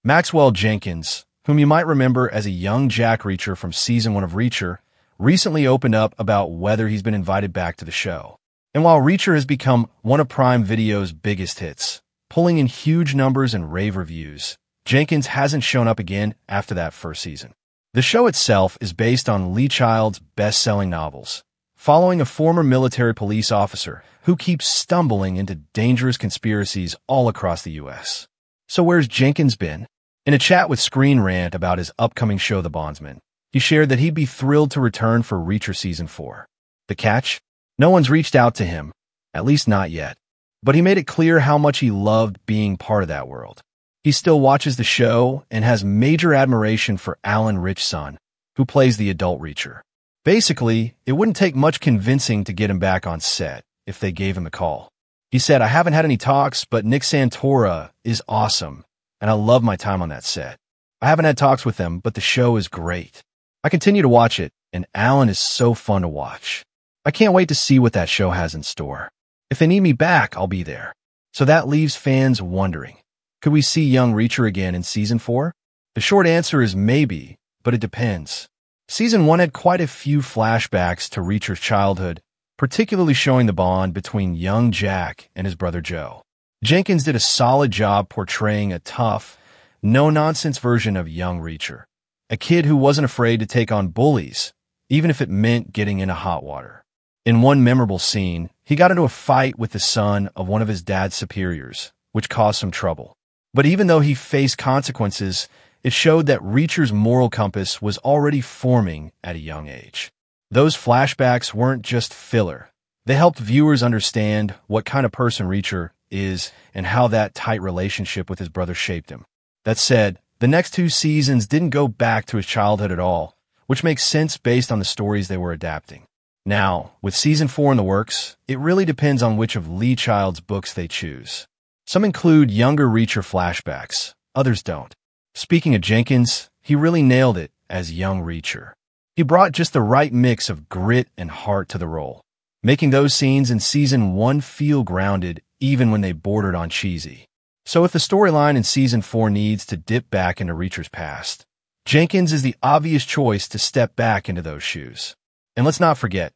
Maxwell Jenkins, whom you might remember as a young Jack Reacher from Season 1 of Reacher, recently opened up about whether he's been invited back to the show. And while Reacher has become one of Prime Video's biggest hits, pulling in huge numbers and rave reviews, Jenkins hasn't shown up again after that first season. The show itself is based on Lee Child's best-selling novels, following a former military police officer who keeps stumbling into dangerous conspiracies all across the U.S. So where's Jenkins been? In a chat with Screen Rant about his upcoming show The Bondsman, he shared that he'd be thrilled to return for Reacher Season 4. The catch? No one's reached out to him, at least not yet. But he made it clear how much he loved being part of that world. He still watches the show and has major admiration for Alan Ritchson, who plays the adult Reacher. Basically, it wouldn't take much convincing to get him back on set if they gave him a call. He said, "I haven't had any talks, but Nick Santora is awesome, and I love my time on that set. I haven't had talks with them, but the show is great. I continue to watch it, and Alan is so fun to watch. I can't wait to see what that show has in store. If they need me back, I'll be there." So that leaves fans wondering, could we see young Reacher again in Season 4? The short answer is maybe, but it depends. Season 1 had quite a few flashbacks to Reacher's childhood, particularly showing the bond between young Jack and his brother Joe. Jenkins did a solid job portraying a tough, no-nonsense version of young Reacher, a kid who wasn't afraid to take on bullies, even if it meant getting into hot water. In one memorable scene, he got into a fight with the son of one of his dad's superiors, which caused some trouble. But even though he faced consequences, it showed that Reacher's moral compass was already forming at a young age. Those flashbacks weren't just filler. They helped viewers understand what kind of person Reacher is and how that tight relationship with his brother shaped him. That said, the next 2 seasons didn't go back to his childhood at all, which makes sense based on the stories they were adapting. Now, with Season 4 in the works, it really depends on which of Lee Child's books they choose. Some include younger Reacher flashbacks, others don't. Speaking of Jenkins, he really nailed it as young Reacher. He brought just the right mix of grit and heart to the role, making those scenes in Season 1 feel grounded even when they bordered on cheesy. So if the storyline in Season 4 needs to dip back into Reacher's past, Jenkins is the obvious choice to step back into those shoes. And let's not forget,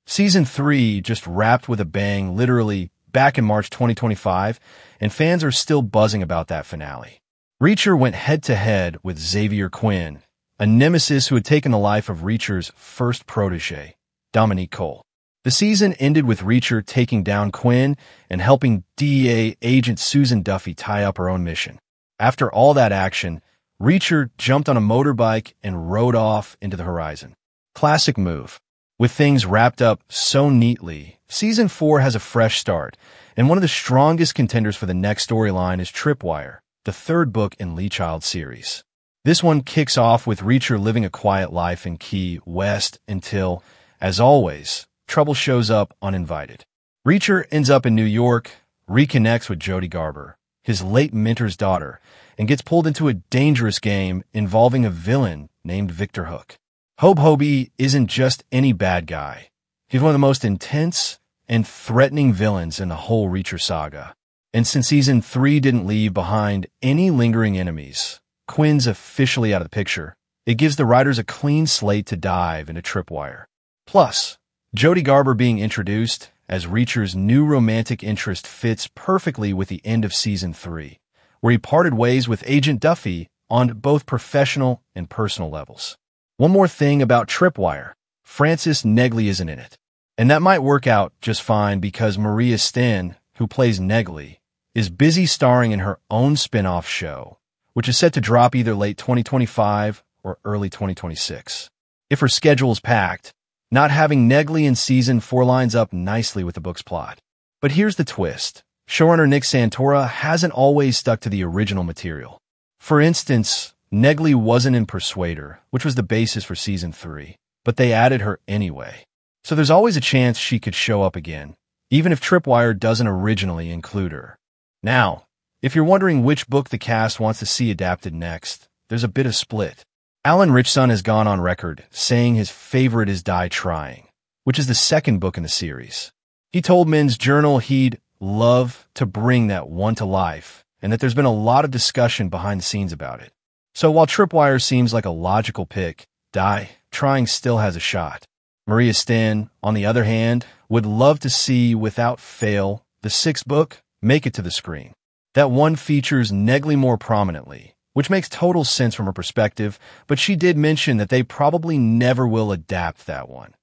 Season 3 just wrapped with a bang literally back in March 2025, and fans are still buzzing about that finale. Reacher went head-to-head with Xavier Quinn, a nemesis who had taken the life of Reacher's first protege, Dominique Cole. The season ended with Reacher taking down Quinn and helping DEA agent Susan Duffy tie up her own mission. After all that action, Reacher jumped on a motorbike and rode off into the horizon. Classic move. With things wrapped up so neatly, Season 4 has a fresh start, and one of the strongest contenders for the next storyline is Tripwire, the 3rd book in Lee Child's series. This one kicks off with Reacher living a quiet life in Key West until, as always, trouble shows up uninvited. Reacher ends up in New York, reconnects with Jody Garber, his late mentor's daughter, and gets pulled into a dangerous game involving a villain named Victor Hook. Hope Hobie isn't just any bad guy. He's one of the most intense and threatening villains in the whole Reacher saga. And since Season 3 didn't leave behind any lingering enemies, Quinn's officially out of the picture. It gives the writers a clean slate to dive into Tripwire. Plus, Jody Garber being introduced as Reacher's new romantic interest fits perfectly with the end of Season 3, where he parted ways with Agent Duffy on both professional and personal levels. One more thing about Tripwire, Frances Negley isn't in it. And that might work out just fine because Maria Sten, who plays Negley, is busy starring in her own spin-off show, which is set to drop either late 2025 or early 2026. If her schedule is packed, not having Negley in Season 4 lines up nicely with the book's plot. But here's the twist. Showrunner Nick Santora hasn't always stuck to the original material. For instance, Negley wasn't in Persuader, which was the basis for Season 3, but they added her anyway. So there's always a chance she could show up again, even if Tripwire doesn't originally include her. Now, if you're wondering which book the cast wants to see adapted next, there's a bit of split. Alan Ritchson has gone on record saying his favorite is Die Trying, which is the 2nd book in the series. He told Men's Journal he'd love to bring that one to life and that there's been a lot of discussion behind the scenes about it. So while Tripwire seems like a logical pick, Die Trying still has a shot. Maria Sten, on the other hand, would love to see Without Fail, the sixth book, make it to the screen. That one features Negley more prominently, which makes total sense from her perspective, but she did mention that they probably never will adapt that one,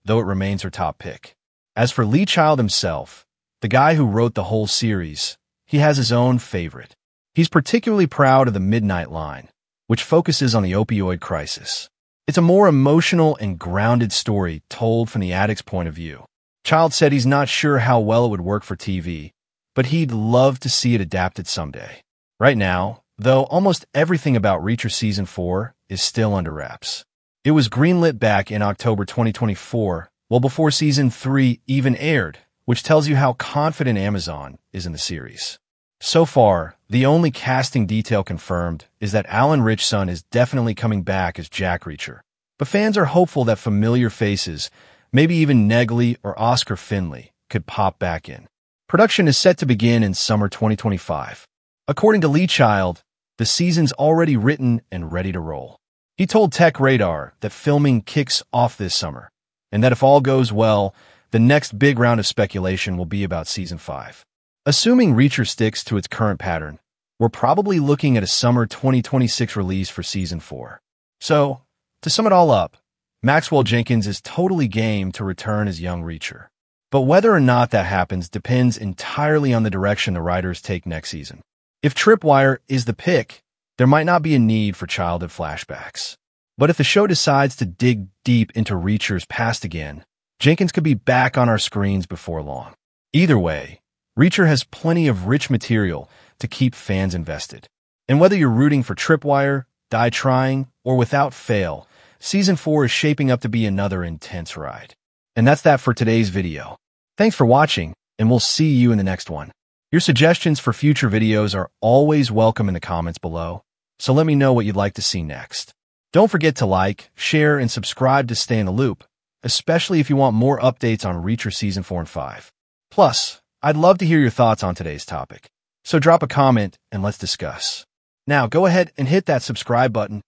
though it remains her top pick. As for Lee Child himself, the guy who wrote the whole series, he has his own favorite. He's particularly proud of the Midnight Line, which focuses on the opioid crisis. It's a more emotional and grounded story told from the addict's point of view. Child said he's not sure how well it would work for TV, but he'd love to see it adapted someday. Right now, though, almost everything about Reacher Season 4 is still under wraps. It was greenlit back in October 2024, well before Season 3 even aired, which tells you how confident Amazon is in the series. So far, the only casting detail confirmed is that Alan Ritchson is definitely coming back as Jack Reacher, but fans are hopeful that familiar faces, maybe even Negley or Oscar Finley, could pop back in. Production is set to begin in summer 2025. According to Lee Child, the season's already written and ready to roll. He told Tech Radar that filming kicks off this summer, and that if all goes well, the next big round of speculation will be about Season 5. Assuming Reacher sticks to its current pattern, we're probably looking at a summer 2026 release for Season 4. So, to sum it all up, Maxwell Jenkins is totally game to return as young Reacher. But whether or not that happens depends entirely on the direction the writers take next season. If Tripwire is the pick, there might not be a need for childhood flashbacks. But if the show decides to dig deep into Reacher's past again, Jenkins could be back on our screens before long. Either way, Reacher has plenty of rich material to keep fans invested. And whether you're rooting for Tripwire, Die Trying, or Without Fail, Season 4 is shaping up to be another intense ride. And that's that for today's video. Thanks for watching, and we'll see you in the next one. Your suggestions for future videos are always welcome in the comments below, so let me know what you'd like to see next. Don't forget to like, share, and subscribe to stay in the loop, especially if you want more updates on Reacher Season 4 and 5. Plus, I'd love to hear your thoughts on today's topic, so drop a comment and let's discuss. Now go ahead and hit that subscribe button